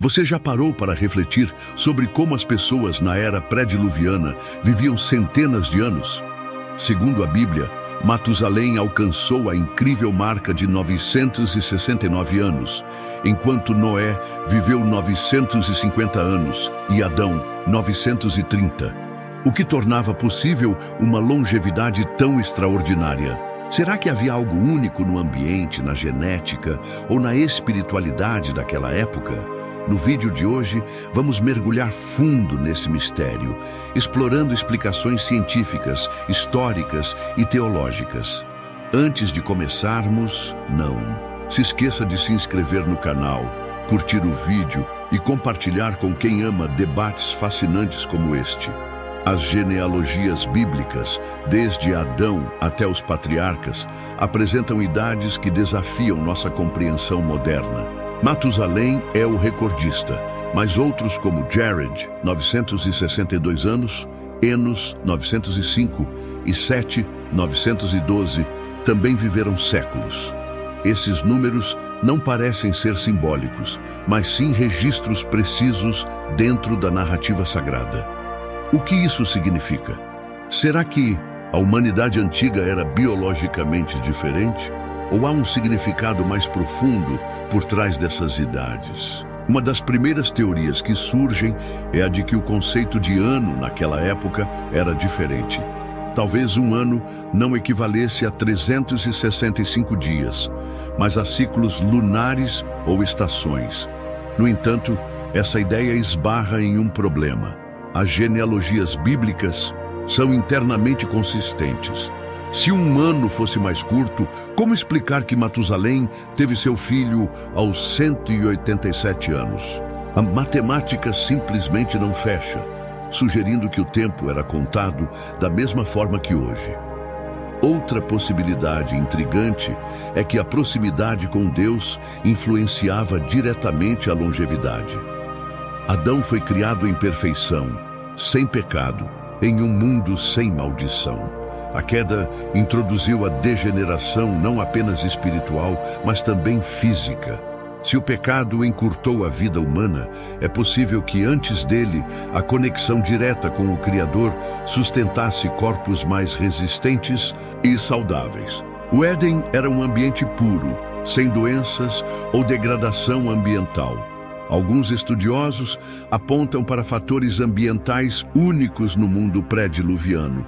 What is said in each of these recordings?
Você já parou para refletir sobre como as pessoas na era pré-diluviana viviam centenas de anos? Segundo a Bíblia, Matusalém alcançou a incrível marca de 969 anos, enquanto Noé viveu 950 anos e Adão 930, o que tornava possível uma longevidade tão extraordinária. Será que havia algo único no ambiente, na genética ou na espiritualidade daquela época? No vídeo de hoje, vamos mergulhar fundo nesse mistério, explorando explicações científicas, históricas e teológicas. Antes de começarmos, não se esqueça de se inscrever no canal, curtir o vídeo e compartilhar com quem ama debates fascinantes como este. As genealogias bíblicas, desde Adão até os patriarcas, apresentam idades que desafiam nossa compreensão moderna. Matusalém é o recordista, mas outros como Jared, 962 anos, Enos, 905 e Sete, 912, também viveram séculos. Esses números não parecem ser simbólicos, mas sim registros precisos dentro da narrativa sagrada. O que isso significa? Será que a humanidade antiga era biologicamente diferente? Ou há um significado mais profundo por trás dessas idades? Uma das primeiras teorias que surgem é a de que o conceito de ano naquela época era diferente. Talvez um ano não equivalesse a 365 dias, mas a ciclos lunares ou estações. No entanto, essa ideia esbarra em um problema. As genealogias bíblicas são internamente consistentes. Se um ano fosse mais curto, como explicar que Matusalém teve seu filho aos 187 anos? A matemática simplesmente não fecha, sugerindo que o tempo era contado da mesma forma que hoje. Outra possibilidade intrigante é que a proximidade com Deus influenciava diretamente a longevidade. Adão foi criado em perfeição, sem pecado, em um mundo sem maldição. A queda introduziu a degeneração não apenas espiritual, mas também física. Se o pecado encurtou a vida humana, é possível que antes dele, a conexão direta com o Criador sustentasse corpos mais resistentes e saudáveis. O Éden era um ambiente puro, sem doenças ou degradação ambiental. Alguns estudiosos apontam para fatores ambientais únicos no mundo pré-diluviano.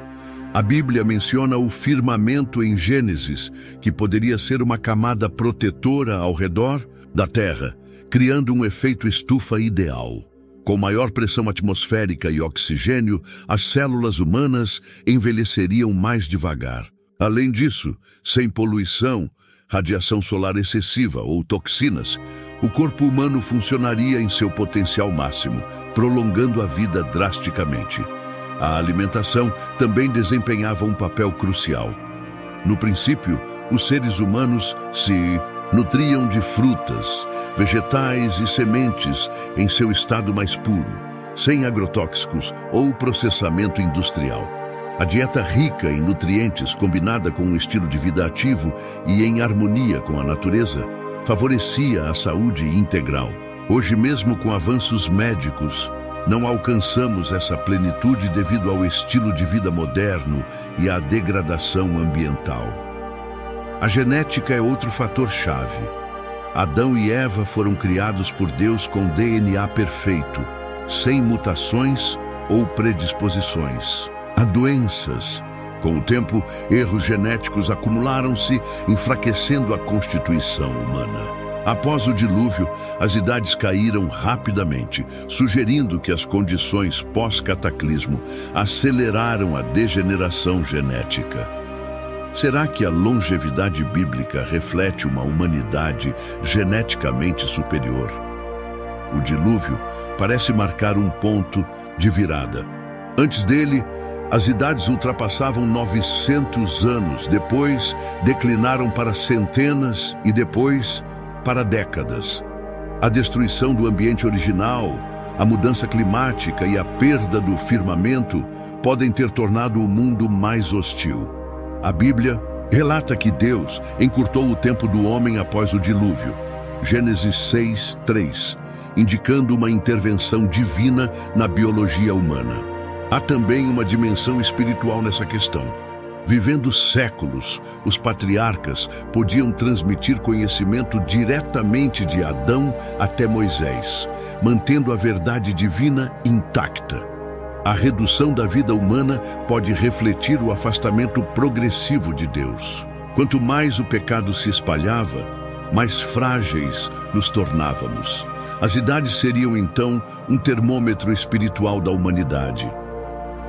A Bíblia menciona o firmamento em Gênesis, que poderia ser uma camada protetora ao redor da Terra, criando um efeito estufa ideal. Com maior pressão atmosférica e oxigênio, as células humanas envelheceriam mais devagar. Além disso, sem poluição, radiação solar excessiva ou toxinas, o corpo humano funcionaria em seu potencial máximo, prolongando a vida drasticamente. A alimentação também desempenhava um papel crucial. No princípio, os seres humanos se nutriam de frutas, vegetais e sementes em seu estado mais puro, sem agrotóxicos ou processamento industrial. A dieta rica em nutrientes, combinada com um estilo de vida ativo e em harmonia com a natureza, favorecia a saúde integral. Hoje mesmo, com avanços médicos, não alcançamos essa plenitude devido ao estilo de vida moderno e à degradação ambiental. A genética é outro fator-chave. Adão e Eva foram criados por Deus com DNA perfeito, sem mutações ou predisposições. Há doenças. Com o tempo, erros genéticos acumularam-se, enfraquecendo a constituição humana. Após o dilúvio, as idades caíram rapidamente, sugerindo que as condições pós-cataclismo aceleraram a degeneração genética. Será que a longevidade bíblica reflete uma humanidade geneticamente superior? O dilúvio parece marcar um ponto de virada. Antes dele, as idades ultrapassavam 900 anos, depois declinaram para centenas e depois para décadas. A destruição do ambiente original, a mudança climática e a perda do firmamento podem ter tornado o mundo mais hostil. A Bíblia relata que Deus encurtou o tempo do homem após o dilúvio. Gênesis 6:3. indicando uma intervenção divina na biologia humana. Há também uma dimensão espiritual nessa questão. Vivendo séculos, os patriarcas podiam transmitir conhecimento diretamente de Adão até Moisés, mantendo a verdade divina intacta. A redução da vida humana pode refletir o afastamento progressivo de Deus. Quanto mais o pecado se espalhava, mais frágeis nos tornávamos. As idades seriam, então, um termômetro espiritual da humanidade.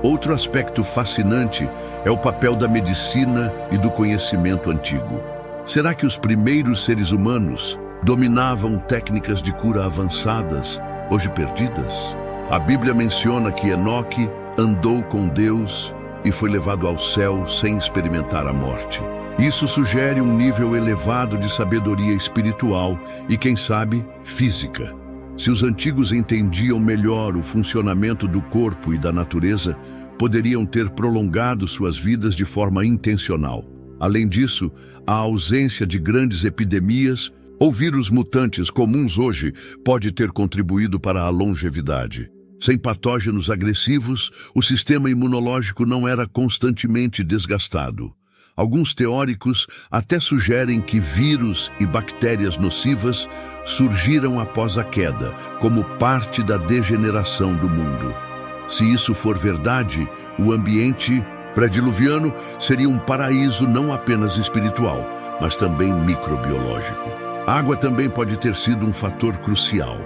Outro aspecto fascinante é o papel da medicina e do conhecimento antigo. Será que os primeiros seres humanos dominavam técnicas de cura avançadas, hoje perdidas? A Bíblia menciona que Enoque andou com Deus e foi levado ao céu sem experimentar a morte. Isso sugere um nível elevado de sabedoria espiritual e, quem sabe, física. Se os antigos entendiam melhor o funcionamento do corpo e da natureza, poderiam ter prolongado suas vidas de forma intencional. Além disso, a ausência de grandes epidemias ou vírus mutantes comuns hoje pode ter contribuído para a longevidade. Sem patógenos agressivos, o sistema imunológico não era constantemente desgastado. Alguns teóricos até sugerem que vírus e bactérias nocivas surgiram após a queda, como parte da degeneração do mundo. Se isso for verdade, o ambiente pré-diluviano seria um paraíso não apenas espiritual, mas também microbiológico. A água também pode ter sido um fator crucial.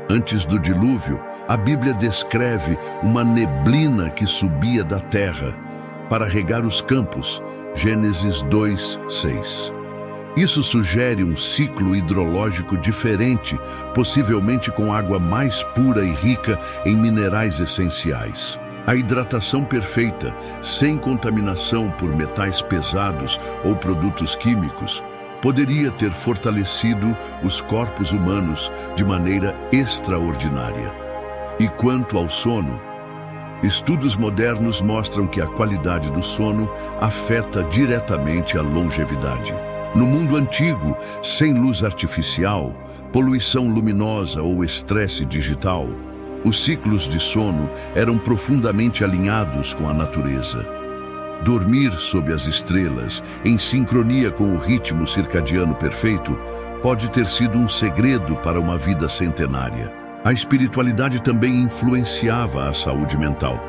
Antes do dilúvio, a Bíblia descreve uma neblina que subia da terra para regar os campos, Gênesis 2:6. Isso sugere um ciclo hidrológico diferente, possivelmente com água mais pura e rica em minerais essenciais. A hidratação perfeita, sem contaminação por metais pesados ou produtos químicos, poderia ter fortalecido os corpos humanos de maneira extraordinária. E quanto ao sono, estudos modernos mostram que a qualidade do sono afeta diretamente a longevidade. No mundo antigo, sem luz artificial, poluição luminosa ou estresse digital, os ciclos de sono eram profundamente alinhados com a natureza. Dormir sob as estrelas, em sincronia com o ritmo circadiano perfeito, pode ter sido um segredo para uma vida centenária. A espiritualidade também influenciava a saúde mental.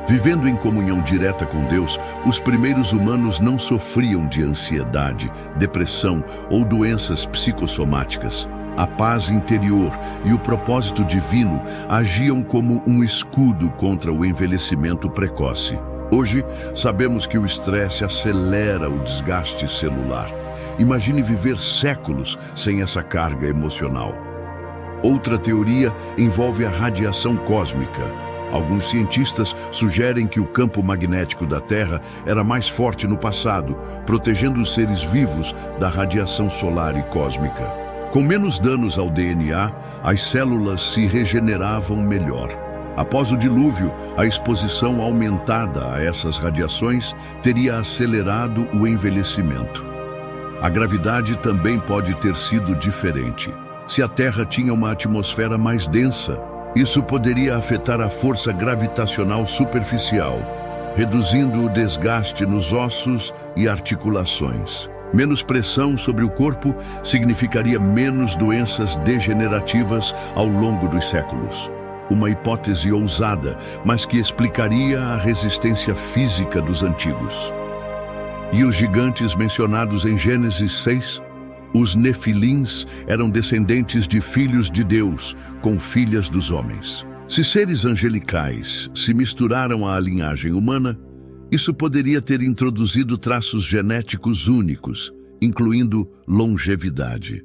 Vivendo em comunhão direta com Deus, os primeiros humanos não sofriam de ansiedade, depressão ou doenças psicossomáticas. A paz interior e o propósito divino agiam como um escudo contra o envelhecimento precoce. Hoje, sabemos que o estresse acelera o desgaste celular. Imagine viver séculos sem essa carga emocional. Outra teoria envolve a radiação cósmica. Alguns cientistas sugerem que o campo magnético da Terra era mais forte no passado, protegendo os seres vivos da radiação solar e cósmica. Com menos danos ao DNA, as células se regeneravam melhor. Após o dilúvio, a exposição aumentada a essas radiações teria acelerado o envelhecimento. A gravidade também pode ter sido diferente. Se a Terra tinha uma atmosfera mais densa, isso poderia afetar a força gravitacional superficial, reduzindo o desgaste nos ossos e articulações. Menos pressão sobre o corpo significaria menos doenças degenerativas ao longo dos séculos. Uma hipótese ousada, mas que explicaria a resistência física dos antigos. E os gigantes mencionados em Gênesis 6? Os nefilins eram descendentes de filhos de Deus, com filhas dos homens. Se seres angelicais se misturaram à linhagem humana, isso poderia ter introduzido traços genéticos únicos, incluindo longevidade.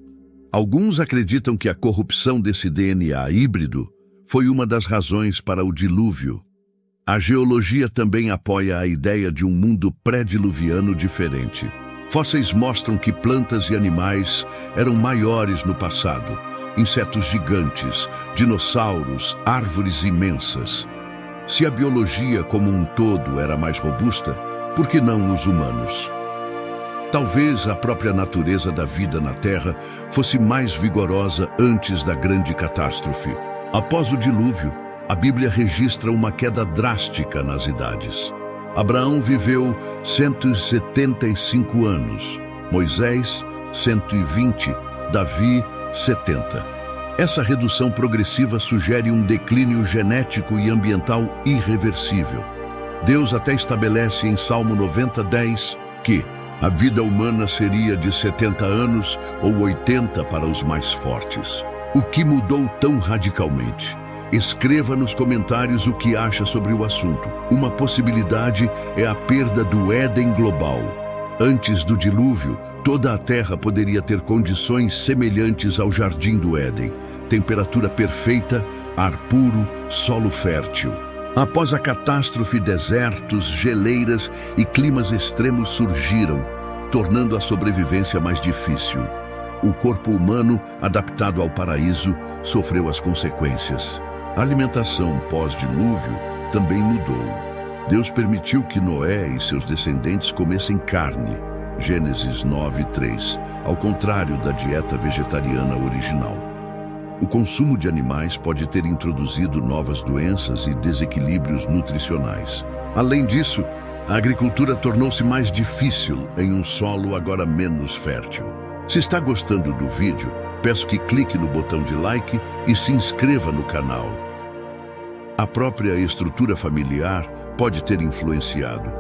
Alguns acreditam que a corrupção desse DNA híbrido foi uma das razões para o dilúvio. A geologia também apoia a ideia de um mundo pré-diluviano diferente. Fósseis mostram que plantas e animais eram maiores no passado. Insetos gigantes, dinossauros, árvores imensas. Se a biologia como um todo era mais robusta, por que não os humanos? Talvez a própria natureza da vida na Terra fosse mais vigorosa antes da grande catástrofe. Após o dilúvio, a Bíblia registra uma queda drástica nas idades. Abraão viveu 175 anos, Moisés 120, Davi 70. Essa redução progressiva sugere um declínio genético e ambiental irreversível. Deus até estabelece em Salmo 90:10 que a vida humana seria de 70 anos ou 80 para os mais fortes. O que mudou tão radicalmente? Escreva nos comentários o que acha sobre o assunto. Uma possibilidade é a perda do Éden global. Antes do dilúvio, toda a Terra poderia ter condições semelhantes ao Jardim do Éden. Temperatura perfeita, ar puro, solo fértil. Após a catástrofe, desertos, geleiras e climas extremos surgiram, tornando a sobrevivência mais difícil. O corpo humano, adaptado ao paraíso, sofreu as consequências. A alimentação pós-dilúvio também mudou. Deus permitiu que Noé e seus descendentes comessem carne, Gênesis 9:3, ao contrário da dieta vegetariana original. O consumo de animais pode ter introduzido novas doenças e desequilíbrios nutricionais. Além disso, a agricultura tornou-se mais difícil em um solo agora menos fértil. Se está gostando do vídeo, peço que clique no botão de like e se inscreva no canal. A própria estrutura familiar pode ter influenciado.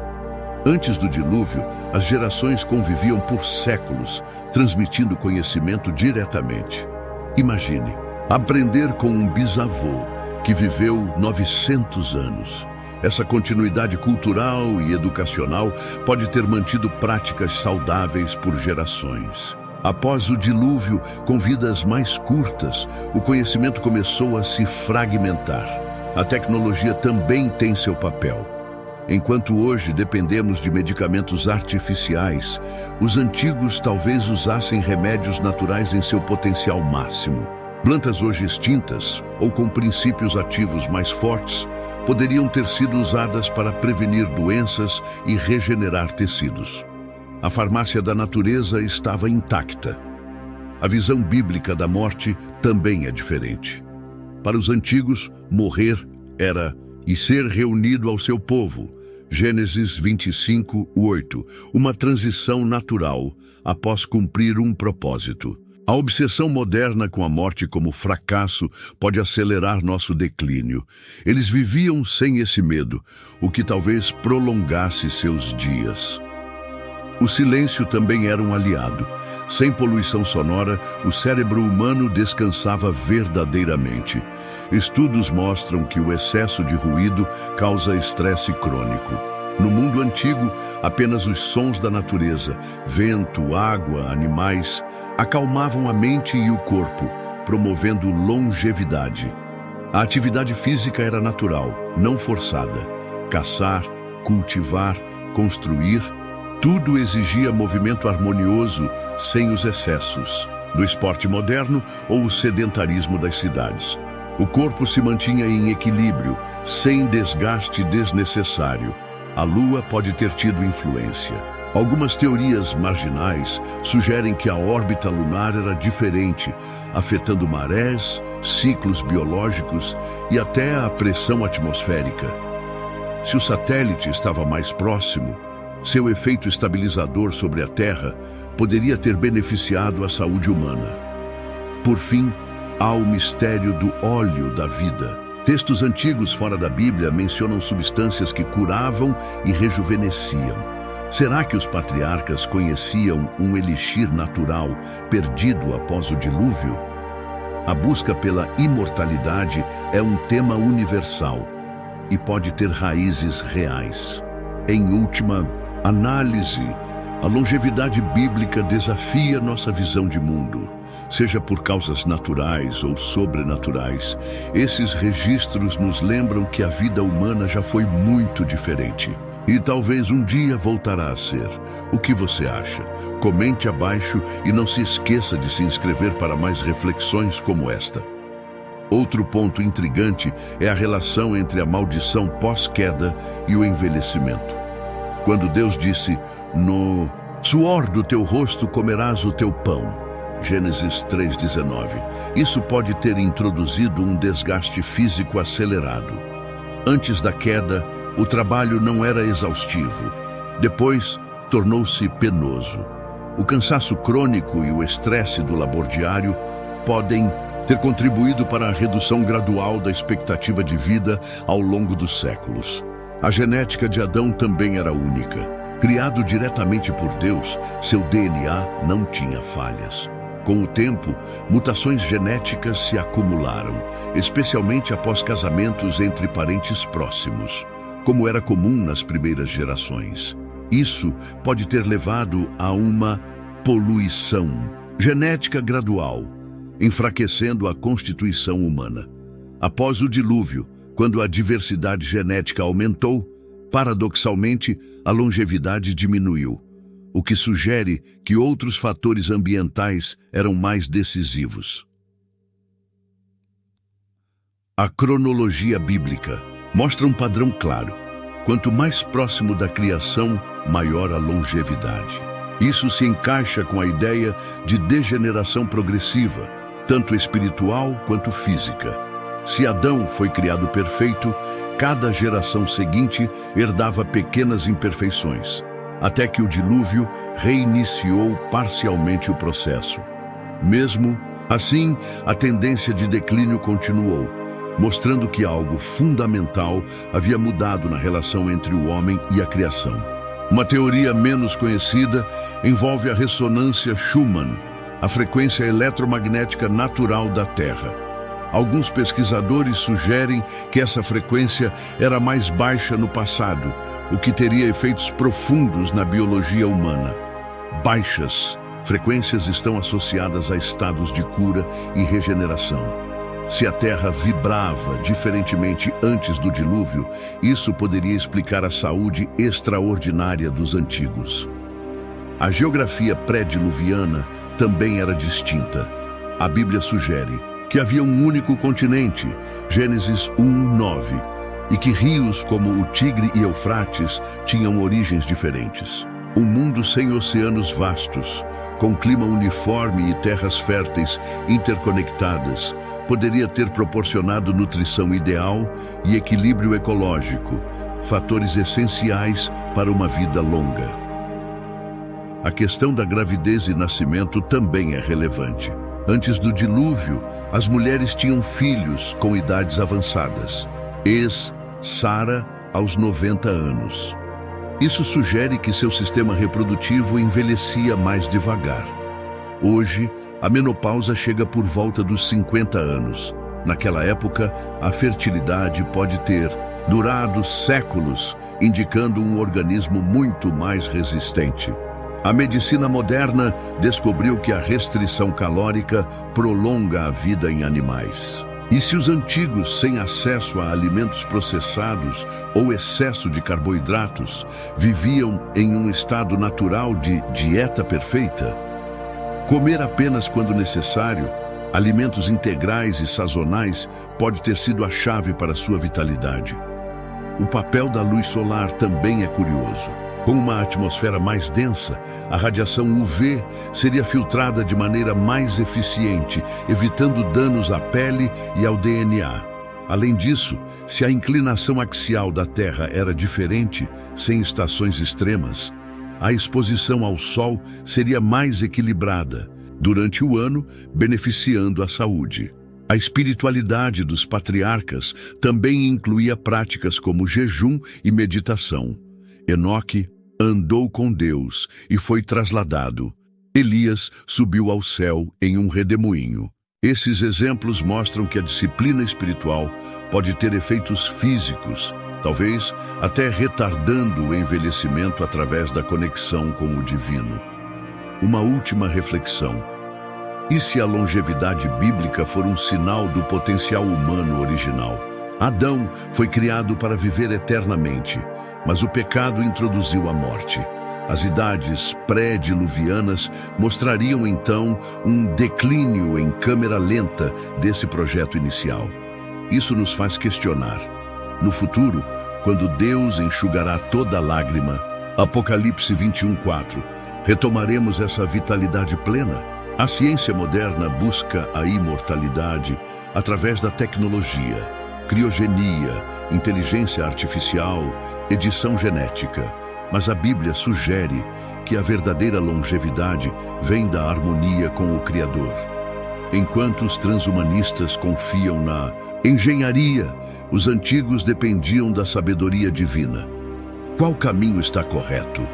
Antes do dilúvio, as gerações conviviam por séculos, transmitindo conhecimento diretamente. Imagine, aprender com um bisavô que viveu 900 anos. Essa continuidade cultural e educacional pode ter mantido práticas saudáveis por gerações. Após o dilúvio, com vidas mais curtas, o conhecimento começou a se fragmentar. A tecnologia também tem seu papel. Enquanto hoje dependemos de medicamentos artificiais, os antigos talvez usassem remédios naturais em seu potencial máximo. Plantas hoje extintas, ou com princípios ativos mais fortes, poderiam ter sido usadas para prevenir doenças e regenerar tecidos. A farmácia da natureza estava intacta. A visão bíblica da morte também é diferente. Para os antigos, morrer era e ser reunido ao seu povo. Gênesis 25:8, uma transição natural após cumprir um propósito. A obsessão moderna com a morte como fracasso pode acelerar nosso declínio. Eles viviam sem esse medo, o que talvez prolongasse seus dias. O silêncio também era um aliado. Sem poluição sonora, o cérebro humano descansava verdadeiramente. Estudos mostram que o excesso de ruído causa estresse crônico. No mundo antigo, apenas os sons da natureza, vento, água, animais, acalmavam a mente e o corpo, promovendo longevidade. A atividade física era natural, não forçada. Caçar, cultivar, construir, tudo exigia movimento harmonioso, sem os excessos, do esporte moderno ou o sedentarismo das cidades. O corpo se mantinha em equilíbrio, sem desgaste desnecessário. A lua pode ter tido influência. Algumas teorias marginais sugerem que a órbita lunar era diferente, afetando marés, ciclos biológicos e até a pressão atmosférica. Se o satélite estava mais próximo, seu efeito estabilizador sobre a Terra poderia ter beneficiado a saúde humana. Por fim, há o mistério do óleo da vida. Textos antigos fora da Bíblia mencionam substâncias que curavam e rejuvenesciam. Será que os patriarcas conheciam um elixir natural perdido após o dilúvio? A busca pela imortalidade é um tema universal e pode ter raízes reais. Em última análise, a longevidade bíblica desafia nossa visão de mundo. Seja por causas naturais ou sobrenaturais, esses registros nos lembram que a vida humana já foi muito diferente. E talvez um dia voltará a ser. O que você acha? Comente abaixo e não se esqueça de se inscrever para mais reflexões como esta. Outro ponto intrigante é a relação entre a maldição pós-queda e o envelhecimento. Quando Deus disse, no Suor do teu rosto comerás o teu pão. Gênesis 3:19. Isso pode ter introduzido um desgaste físico acelerado. Antes da queda, o trabalho não era exaustivo. Depois, tornou-se penoso. O cansaço crônico e o estresse do labor diário podem ter contribuído para a redução gradual da expectativa de vida ao longo dos séculos. A genética de Adão também era única. Criado diretamente por Deus, seu DNA não tinha falhas. Com o tempo, mutações genéticas se acumularam, especialmente após casamentos entre parentes próximos, como era comum nas primeiras gerações. Isso pode ter levado a uma poluição genética gradual, enfraquecendo a constituição humana. Após o dilúvio, quando a diversidade genética aumentou, paradoxalmente, a longevidade diminuiu, o que sugere que outros fatores ambientais eram mais decisivos. A cronologia bíblica mostra um padrão claro. Quanto mais próximo da criação, maior a longevidade. Isso se encaixa com a ideia de degeneração progressiva, tanto espiritual quanto física. Se Adão foi criado perfeito, cada geração seguinte herdava pequenas imperfeições, até que o dilúvio reiniciou parcialmente o processo. Mesmo assim, a tendência de declínio continuou, mostrando que algo fundamental havia mudado na relação entre o homem e a criação. Uma teoria menos conhecida envolve a ressonância Schumann, a frequência eletromagnética natural da Terra. Alguns pesquisadores sugerem que essa frequência era mais baixa no passado, o que teria efeitos profundos na biologia humana. Baixas frequências estão associadas a estados de cura e regeneração. Se a Terra vibrava diferentemente antes do dilúvio, isso poderia explicar a saúde extraordinária dos antigos. A geografia pré-diluviana também era distinta. A Bíblia sugere que havia um único continente, Gênesis 1:9, e que rios como o Tigre e Eufrates tinham origens diferentes. Um mundo sem oceanos vastos, com clima uniforme e terras férteis interconectadas, poderia ter proporcionado nutrição ideal e equilíbrio ecológico, fatores essenciais para uma vida longa. A questão da gravidez e nascimento também é relevante. Antes do dilúvio, as mulheres tinham filhos com idades avançadas. Sara aos 90 anos. Isso sugere que seu sistema reprodutivo envelhecia mais devagar. Hoje, a menopausa chega por volta dos 50 anos. Naquela época, a fertilidade pode ter durado séculos, indicando um organismo muito mais resistente. A medicina moderna descobriu que a restrição calórica prolonga a vida em animais. E se os antigos, sem acesso a alimentos processados ou excesso de carboidratos, viviam em um estado natural de dieta perfeita? Comer apenas quando necessário, alimentos integrais e sazonais pode ter sido a chave para sua vitalidade. O papel da luz solar também é curioso. Com uma atmosfera mais densa, a radiação UV seria filtrada de maneira mais eficiente, evitando danos à pele e ao DNA. Além disso, se a inclinação axial da Terra era diferente, sem estações extremas, a exposição ao Sol seria mais equilibrada durante o ano, beneficiando a saúde. A espiritualidade dos patriarcas também incluía práticas como jejum e meditação. Enoque andou com Deus e foi trasladado. Elias subiu ao céu em um redemoinho. Esses exemplos mostram que a disciplina espiritual pode ter efeitos físicos, talvez até retardando o envelhecimento através da conexão com o divino. Uma última reflexão. E se a longevidade bíblica for um sinal do potencial humano original? Adão foi criado para viver eternamente, mas o pecado introduziu a morte. As idades pré-diluvianas mostrariam então um declínio em câmera lenta desse projeto inicial. Isso nos faz questionar. No futuro, quando Deus enxugará toda lágrima, Apocalipse 21:4, Retomaremos essa vitalidade plena? A ciência moderna busca a imortalidade através da tecnologia, criogenia, inteligência artificial, edição genética. Mas a Bíblia sugere que a verdadeira longevidade vem da harmonia com o Criador. Enquanto os transhumanistas confiam na engenharia, os antigos dependiam da sabedoria divina. Qual caminho está correto?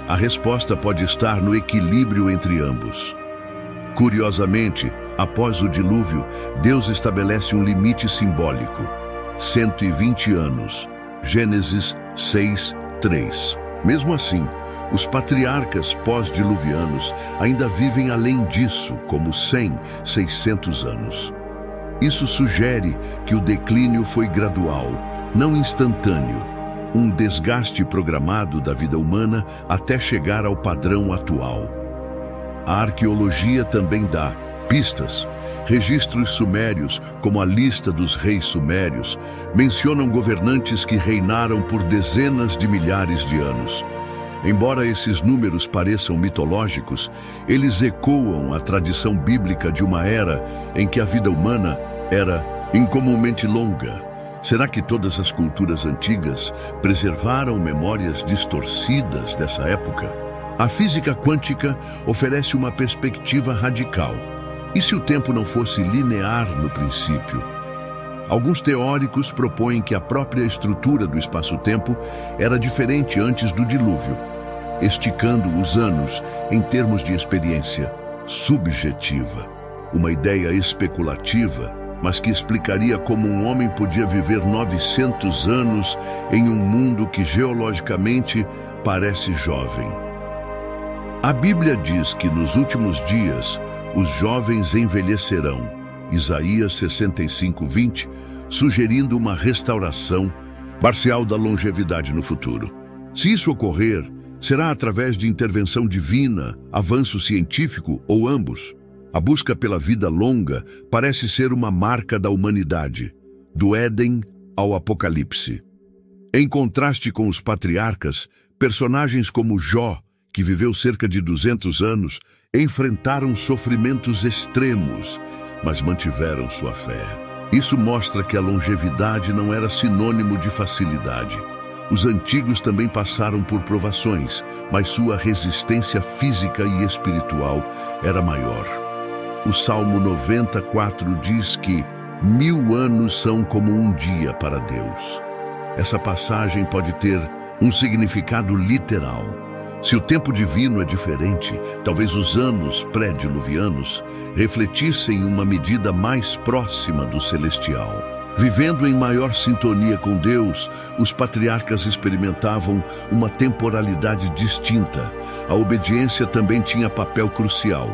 A resposta pode estar no equilíbrio entre ambos. Curiosamente, após o dilúvio, Deus estabelece um limite simbólico: 120 anos. Gênesis 6:3. Mesmo assim, os patriarcas pós-diluvianos ainda vivem além disso, como 100, 600 anos. Isso sugere que o declínio foi gradual, não instantâneo, um desgaste programado da vida humana até chegar ao padrão atual. A arqueologia também dá pistas. Registros sumérios, como a lista dos reis sumérios, mencionam governantes que reinaram por dezenas de milhares de anos. Embora esses números pareçam mitológicos, eles ecoam a tradição bíblica de uma era em que a vida humana era incomumente longa. Será que todas as culturas antigas preservaram memórias distorcidas dessa época? A física quântica oferece uma perspectiva radical. E se o tempo não fosse linear no princípio? Alguns teóricos propõem que a própria estrutura do espaço-tempo era diferente antes do dilúvio, esticando os anos em termos de experiência subjetiva. Uma ideia especulativa, mas que explicaria como um homem podia viver 900 anos em um mundo que geologicamente parece jovem. A Bíblia diz que nos últimos dias os jovens envelhecerão, Isaías 65:20, sugerindo uma restauração parcial da longevidade no futuro. Se isso ocorrer, será através de intervenção divina, avanço científico ou ambos. A busca pela vida longa parece ser uma marca da humanidade, do Éden ao Apocalipse. Em contraste com os patriarcas, personagens como Jó, que viveu cerca de 200 anos, enfrentaram sofrimentos extremos, mas mantiveram sua fé. Isso mostra que a longevidade não era sinônimo de facilidade. Os antigos também passaram por provações, mas sua resistência física e espiritual era maior. O Salmo 94 diz que 1000 anos são como um dia para Deus. Essa passagem pode ter um significado literal. Se o tempo divino é diferente, talvez os anos pré-diluvianos refletissem uma medida mais próxima do celestial. Vivendo em maior sintonia com Deus, os patriarcas experimentavam uma temporalidade distinta. A obediência também tinha papel crucial.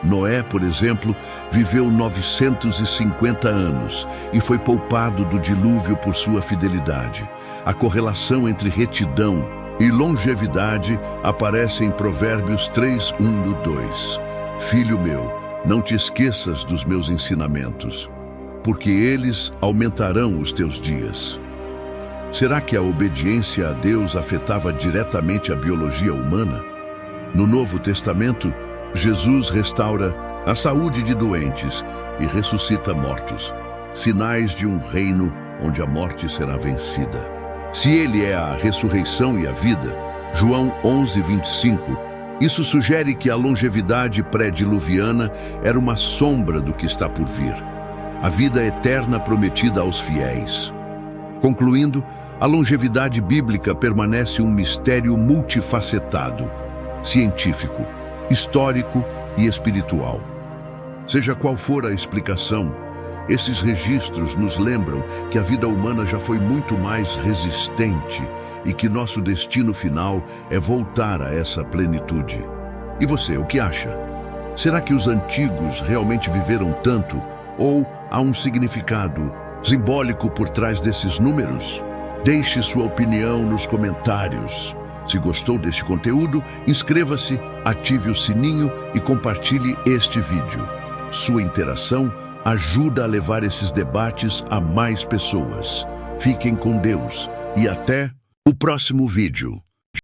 Noé, por exemplo, viveu 950 anos e foi poupado do dilúvio por sua fidelidade. A correlação entre retidão e longevidade aparece em Provérbios 3:1-2. Filho meu, não te esqueças dos meus ensinamentos, porque eles aumentarão os teus dias. Será que a obediência a Deus afetava diretamente a biologia humana? No Novo Testamento, Jesus restaura a saúde de doentes e ressuscita mortos, sinais de um reino onde a morte será vencida. Se ele é a ressurreição e a vida, João 11:25, isso sugere que a longevidade pré-diluviana era uma sombra do que está por vir, a vida eterna prometida aos fiéis. Concluindo, a longevidade bíblica permanece um mistério multifacetado, científico, histórico e espiritual. Seja qual for a explicação, esses registros nos lembram que a vida humana já foi muito mais resistente e que nosso destino final é voltar a essa plenitude. E você, o que acha? Será que os antigos realmente viveram tanto ou há um significado simbólico por trás desses números? Deixe sua opinião nos comentários. Se gostou deste conteúdo, inscreva-se, ative o sininho e compartilhe este vídeo. Sua interação ajuda a levar esses debates a mais pessoas. Fiquem com Deus e até o próximo vídeo.